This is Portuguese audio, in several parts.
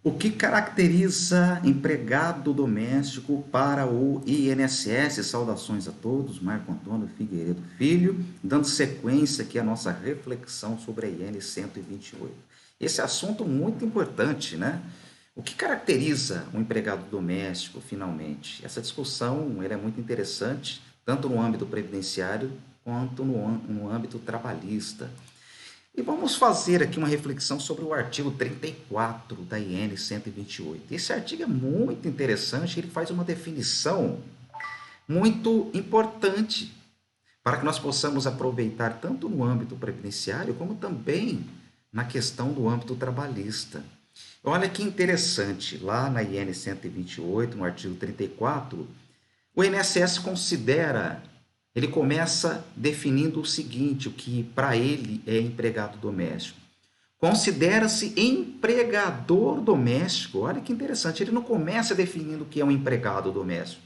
O que caracteriza empregado doméstico para o INSS? Saudações a todos, Marco Antônio Figueiredo Filho, dando sequência aqui à nossa reflexão sobre a IN 128. Esse assunto muito importante, né? O que caracteriza um empregado doméstico, finalmente? Essa discussão ela é muito interessante, tanto no âmbito previdenciário quanto no âmbito trabalhista. E vamos fazer aqui uma reflexão sobre o artigo 34 da IN 128. Esse artigo é muito interessante, ele faz uma definição muito importante para que nós possamos aproveitar tanto no âmbito previdenciário como também na questão do âmbito trabalhista. Olha que interessante, lá na IN 128, no artigo 34, o INSS ele começa definindo o seguinte, o que para ele é empregado doméstico. Considera-se empregador doméstico. Olha que interessante, ele não começa definindo o que é um empregado doméstico.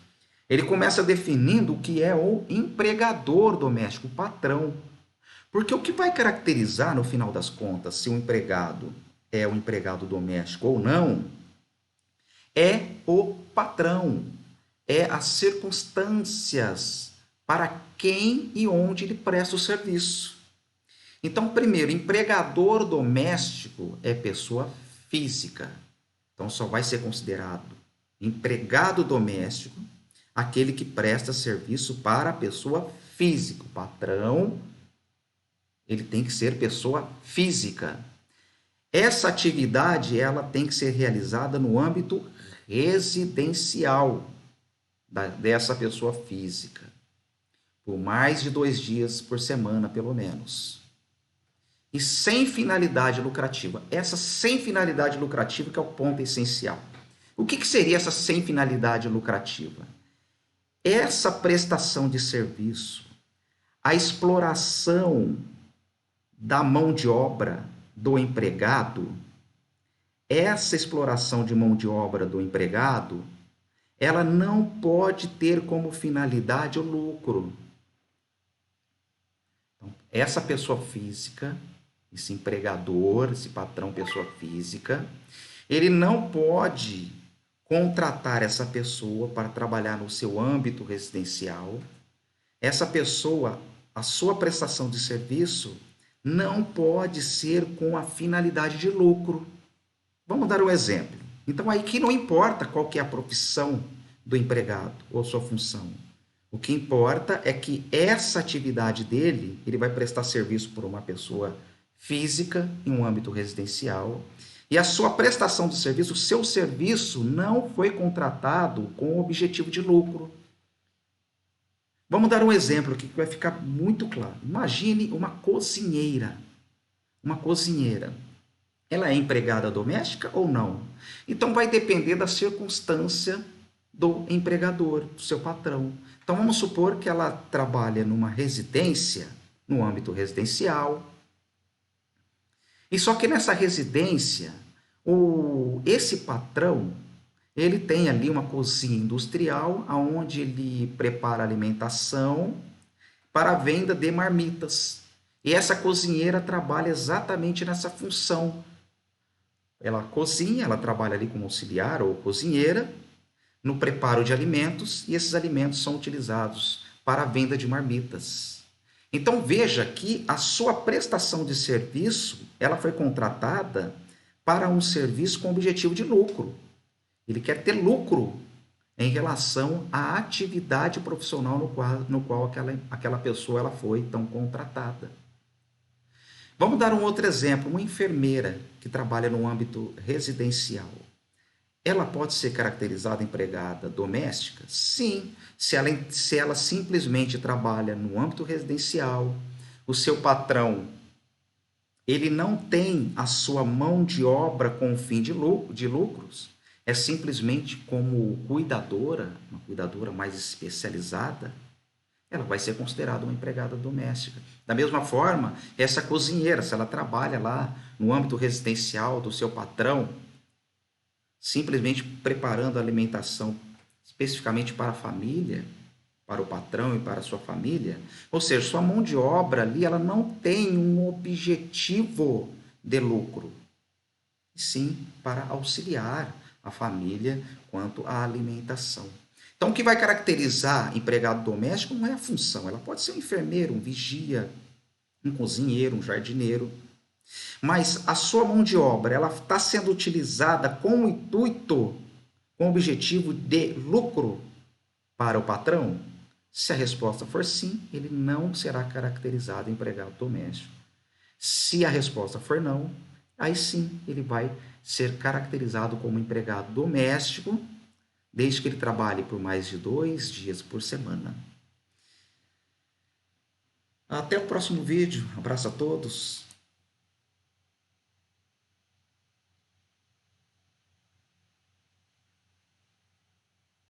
Ele começa definindo o que é o empregador doméstico, o patrão. Porque o que vai caracterizar, no final das contas, se o empregado é um empregado doméstico ou não, é o patrão, é as circunstâncias para quem e onde ele presta o serviço. Então, primeiro, empregador doméstico é pessoa física. Então, só vai ser considerado empregado doméstico aquele que presta serviço para a pessoa física. O patrão, ele tem que ser pessoa física. Essa atividade, ela tem que ser realizada no âmbito residencial dessa pessoa física, por mais de 2 dias por semana, pelo menos. E sem finalidade lucrativa. Essa sem finalidade lucrativa que é o ponto essencial. O que seria essa sem finalidade lucrativa? Essa prestação de serviço, a exploração da mão de obra do empregado, essa exploração de mão de obra do empregado, ela não pode ter como finalidade o lucro. Então, essa pessoa física, esse empregador, esse patrão pessoa física, ele não pode contratar essa pessoa para trabalhar no seu âmbito residencial. Essa pessoa, a sua prestação de serviço não pode ser com a finalidade de lucro. Vamos dar um exemplo. Então, aí que não importa qual que é a profissão do empregado ou sua função. O que importa é que essa atividade dele, ele vai prestar serviço por uma pessoa física em um âmbito residencial, e a sua prestação de serviço, o seu serviço não foi contratado com o objetivo de lucro. Vamos dar um exemplo aqui que vai ficar muito claro. Imagine uma cozinheira. Uma cozinheira. Ela é empregada doméstica ou não? Então vai depender da circunstância do empregador, do seu patrão. Então vamos supor que ela trabalha numa residência, no âmbito residencial. E só que nessa residência, esse patrão, ele tem ali uma cozinha industrial, onde ele prepara alimentação para a venda de marmitas. E essa cozinheira trabalha exatamente nessa função. Ela cozinha, ela trabalha ali como auxiliar ou cozinheira, no preparo de alimentos, e esses alimentos são utilizados para a venda de marmitas. Então veja que a sua prestação de serviço, ela foi contratada para um serviço com objetivo de lucro. Ele quer ter lucro em relação à atividade profissional no qual aquela pessoa ela foi então contratada. Vamos dar um outro exemplo, uma enfermeira que trabalha no âmbito residencial. Ela pode ser caracterizada empregada doméstica? Sim, se ela simplesmente trabalha no âmbito residencial, o seu patrão, ele não tem a sua mão de obra com o fim de lucros, é simplesmente como cuidadora, uma cuidadora mais especializada, ela vai ser considerada uma empregada doméstica. Da mesma forma, essa cozinheira, se ela trabalha lá no âmbito residencial do seu patrão, simplesmente preparando a alimentação especificamente para a família, para o patrão e para a sua família, ou seja, sua mão de obra ali, ela não tem um objetivo de lucro. e sim para auxiliar a família quanto à alimentação. Então, o que vai caracterizar empregado doméstico não é a função, ela pode ser um enfermeiro, um vigia, um cozinheiro, um jardineiro, mas a sua mão de obra, ela está sendo utilizada com o intuito, com o objetivo de lucro para o patrão? Se a resposta for sim, ele não será caracterizado empregado doméstico. Se a resposta for não, aí sim ele vai ser caracterizado como empregado doméstico, desde que ele trabalhe por mais de 2 dias por semana. Até o próximo vídeo. Abraço a todos.